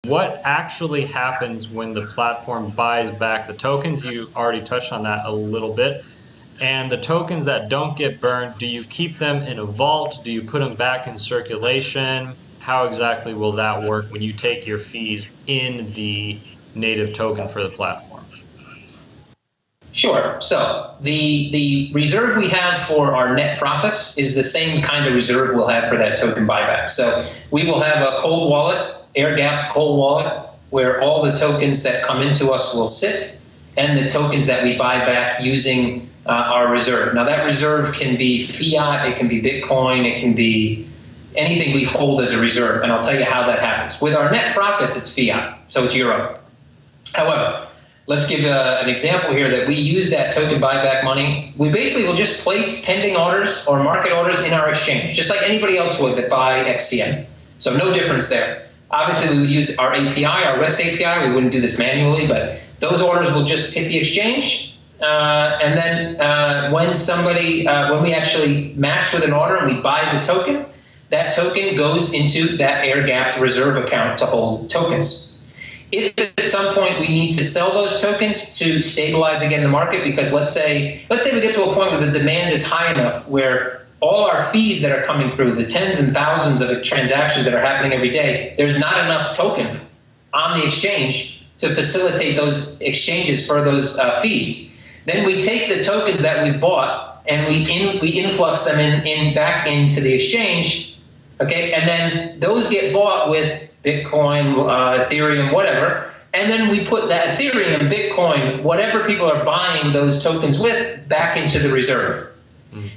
What actually happens when the platform buys back the tokens? You already touched on that a little bit. And the tokens that don't get burned, do you keep them in a vault? Do you put them back in circulation? How exactly will that work when you take your fees in the native token for the platform? Sure. So the reserve we have for our net profits is the same kind of reserve we'll have for that token buyback. So we will have a cold wallet, air-gapped cold wallet, where all the tokens that come into us will sit, and the tokens that we buy back using our reserve. Now that reserve can be fiat, it can be Bitcoin, it can be anything we hold as a reserve, and I'll tell you how that happens. With our net profits, it's fiat, so it's euro. However, let's give an example here that we use that token buyback money. We basically will just place pending orders or market orders in our exchange, just like anybody else would that buy XCM. So no difference there. Obviously, we would use our API, our REST API. We wouldn't do this manually, but those orders will just hit the exchange. And then when we actually match with an order and we buy the token, that token goes into that air-gapped reserve account to hold tokens. If at some point we need to sell those tokens to stabilize again the market, because let's say we get to a point where the demand is high enough where all our fees that are coming through, the tens and thousands of transactions that are happening every day, there's not enough token on the exchange to facilitate those exchanges for those fees. Then we take the tokens that we've bought and we influx them back into the exchange, okay, and then those get bought with Bitcoin, Ethereum, whatever, and then we put that Ethereum, Bitcoin, whatever people are buying those tokens with, back into the reserve.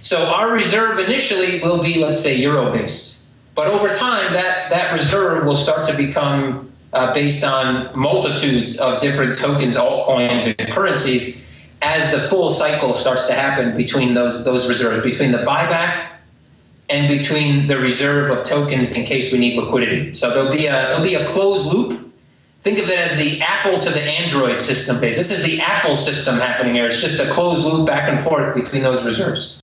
So our reserve initially will be, let's say, euro-based, but over time that reserve will start to become based on multitudes of different tokens, altcoins, and currencies as the full cycle starts to happen between those reserves, between the buyback and between the reserve of tokens in case we need liquidity. So there'll be a closed loop. Think of it as the Apple to the Android system base. This is the Apple system happening here. It's just a closed loop back and forth between those reserves.